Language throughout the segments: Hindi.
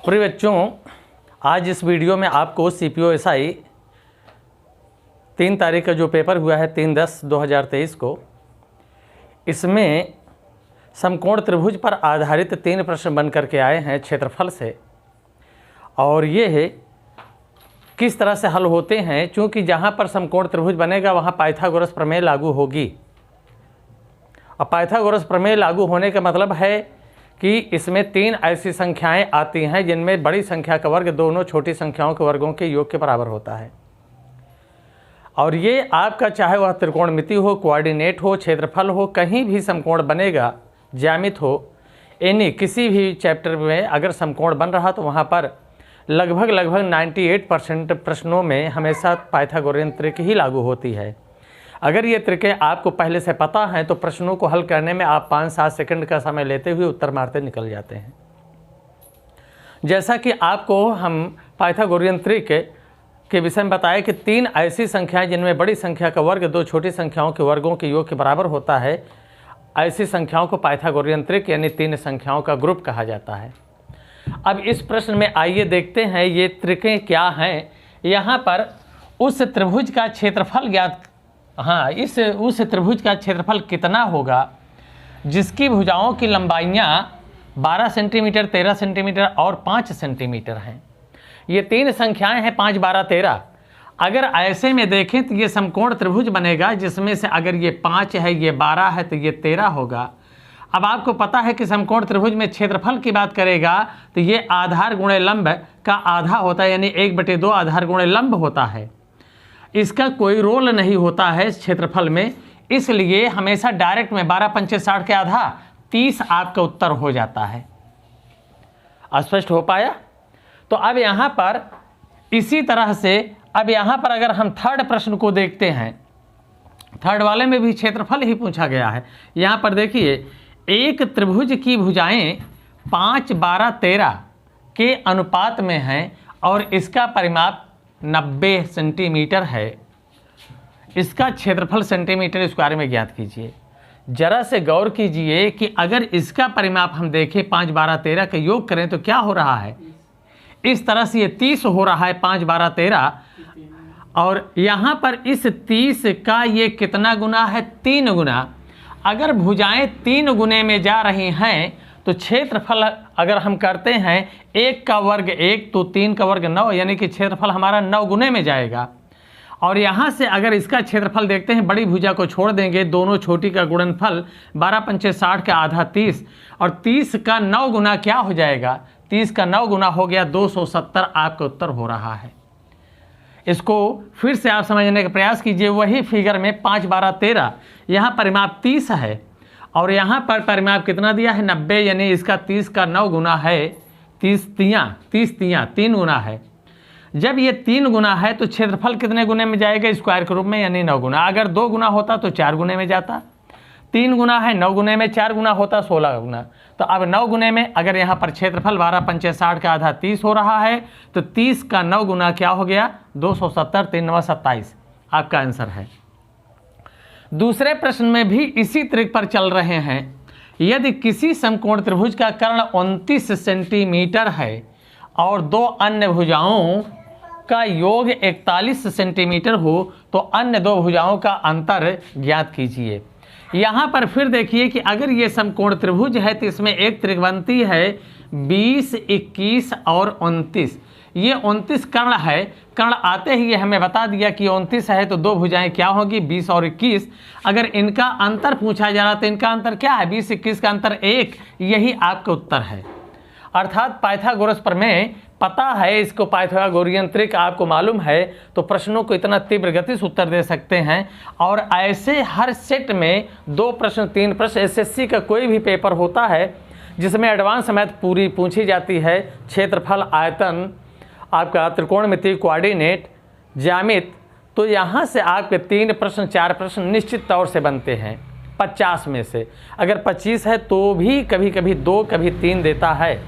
प्रिय बच्चों, आज इस वीडियो में आपको CPO-SI 3 तारीख का जो पेपर हुआ है 3/10/2023 को, इसमें समकोण त्रिभुज पर आधारित 3 प्रश्न बन करके आए हैं क्षेत्रफल से। और ये किस तरह से हल होते हैं, चूँकि जहाँ पर समकोण त्रिभुज बनेगा वहाँ पाइथागोरस प्रमेय लागू होगी। अब पाइथागोरस प्रमेय लागू होने का मतलब है कि इसमें 3 ऐसी संख्याएं आती हैं जिनमें बड़ी संख्या का वर्ग दोनों छोटी संख्याओं के वर्गों के योग के बराबर होता है। और ये आपका चाहे वह त्रिकोणमिति हो, कोऑर्डिनेट हो, क्षेत्रफल हो, कहीं भी समकोण बनेगा, ज्यामित हो, यानी किसी भी चैप्टर में अगर समकोण बन रहा तो वहाँ पर लगभग 98% प्रश्नों में हमेशा पाइथागोरियन त्रिक ही लागू होती है। अगर ये त्रिकें आपको पहले से पता हैं तो प्रश्नों को हल करने में आप 5-7 सेकंड का समय लेते हुए उत्तर मारते निकल जाते हैं। जैसा कि आपको हम पाइथागोरियन त्रिक के विषय में बताया कि 3 ऐसी संख्याएं जिनमें बड़ी संख्या का वर्ग 2 छोटी संख्याओं के वर्गों के योग के बराबर होता है, ऐसी संख्याओं को पाइथागोरियन त्रिक यानी 3 संख्याओं का ग्रुप कहा जाता है। अब इस प्रश्न में आइए देखते हैं ये त्रिकें क्या हैं। यहाँ पर उस त्रिभुज का क्षेत्रफल ज्ञात, उस त्रिभुज का क्षेत्रफल कितना होगा जिसकी भुजाओं की लंबाइयाँ 12 सेंटीमीटर, 13 सेंटीमीटर और 5 सेंटीमीटर हैं। ये 3 संख्याएं हैं 5, 12, 13। अगर ऐसे में देखें तो ये समकोण त्रिभुज बनेगा जिसमें से अगर ये 5 है, ये 12 है तो ये 13 होगा। अब आपको पता है कि समकोण त्रिभुज में क्षेत्रफल की बात करेगा तो ये आधार गुणे लंब का आधा होता है, यानी 1/2 आधार गुणे लंब होता है। इसका कोई रोल नहीं होता है इस क्षेत्रफल में, इसलिए हमेशा डायरेक्ट में 12 पंचे 60 के आधा 30 आपका उत्तर हो जाता है। स्पष्ट हो पाया? तो अब यहाँ पर इसी तरह से अब यहाँ पर अगर हम थर्ड प्रश्न को देखते हैं, थर्ड वाले में भी क्षेत्रफल ही पूछा गया है। यहाँ पर देखिए, एक त्रिभुज की भुजाएं 5, 12, 13 के अनुपात में हैं और इसका परिमाप 90 सेंटीमीटर है। इसका क्षेत्रफल सेंटीमीटर स्क्वायर में ज्ञात कीजिए। जरा से गौर कीजिए कि अगर इसका परिमाप हम देखें 5, 12, 13 का योग करें तो क्या हो रहा है, इस तरह से ये 30 हो रहा है, 5, 12, 13। और यहाँ पर इस 30 का ये कितना गुना है, 3 गुना। अगर भुजाएं 3 गुने में जा रही हैं तो क्षेत्रफल अगर हम करते हैं 1 का वर्ग 1 तो 3 का वर्ग 9, यानी कि क्षेत्रफल हमारा 9 गुने में जाएगा। और यहाँ से अगर इसका क्षेत्रफल देखते हैं, बड़ी भुजा को छोड़ देंगे, दोनों छोटी का गुणनफल 12 पंचे 60 का आधा 30, और 30 का 9 गुना क्या हो जाएगा, 30 का 9 गुना हो गया 270 आपका उत्तर हो रहा है। इसको फिर से आप समझने का प्रयास कीजिए। वही फिगर में 5, 12, 13 यहाँ परिमाप 30 है और यहाँ पर परिमाप कितना दिया है, 90, यानी इसका 30 का 9 गुना है, 30 तियाँ 3 गुना है। जब ये 3 गुना है तो क्षेत्रफल कितने गुने में जाएगा, स्क्वायर के रूप में, यानी 9 गुना। अगर 2 गुना होता तो 4 गुने में जाता, 3 गुना है 9 गुने में, 4 गुना होता 16 गुना। तो अब 9 गुने में अगर यहाँ पर क्षेत्रफल 12 पंचे 60 का आधा 30 हो रहा है तो 30 का 9 गुना क्या हो गया, 270, 3 9 27 आपका आंसर है। दूसरे प्रश्न में भी इसी त्रिक पर चल रहे हैं। यदि किसी समकोण त्रिभुज का कर्ण 29 सेंटीमीटर है और 2 अन्य भुजाओं का योग 41 सेंटीमीटर हो तो अन्य 2 भुजाओं का अंतर ज्ञात कीजिए। यहाँ पर फिर देखिए कि अगर ये समकोण त्रिभुज है तो इसमें एक त्रिक बनती है 20, 21 और 29। ये 29 कर्ण है। कर्ण आते ही ये हमें बता दिया कि 29 है तो 2 भुजाएं क्या होगी, 20 और 21। अगर इनका अंतर पूछा जा रहा तो इनका अंतर क्या है, 20, 21 का अंतर 1, यही आपका उत्तर है। अर्थात पाइथागोरस प्रमेय पता है, इसको पाइथागोरियन त्रिक आपको मालूम है तो प्रश्नों को इतना तीव्र गति से उत्तर दे सकते हैं। और ऐसे हर सेट में 2 प्रश्न 3 प्रश्न, एसएससी का कोई भी पेपर होता है जिसमें एडवांस मैथ पूरी पूछी जाती है, क्षेत्रफल, आयतन, आपका त्रिकोणमिति, कोऑर्डिनेट, ज्यामित, तो यहाँ से आपके 3 प्रश्न 4 प्रश्न निश्चित तौर से बनते हैं 50 में से। अगर 25 है तो भी कभी कभी 2 कभी 3 देता है,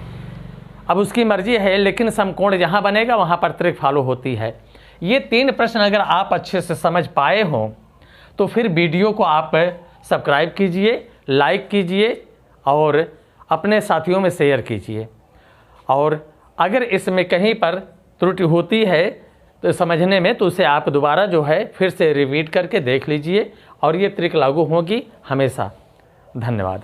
अब उसकी मर्जी है, लेकिन समकोण जहाँ बनेगा वहाँ पर त्रिक फॉलो होती है। ये 3 प्रश्न अगर आप अच्छे से समझ पाए हों तो फिर वीडियो को आप सब्सक्राइब कीजिए, लाइक कीजिए और अपने साथियों में शेयर कीजिए। और अगर इसमें कहीं पर त्रुटि होती है तो समझने में, तो उसे आप दोबारा जो है फिर से रिपीट करके देख लीजिए और ये ट्रिक लागू होगी हमेशा। धन्यवाद।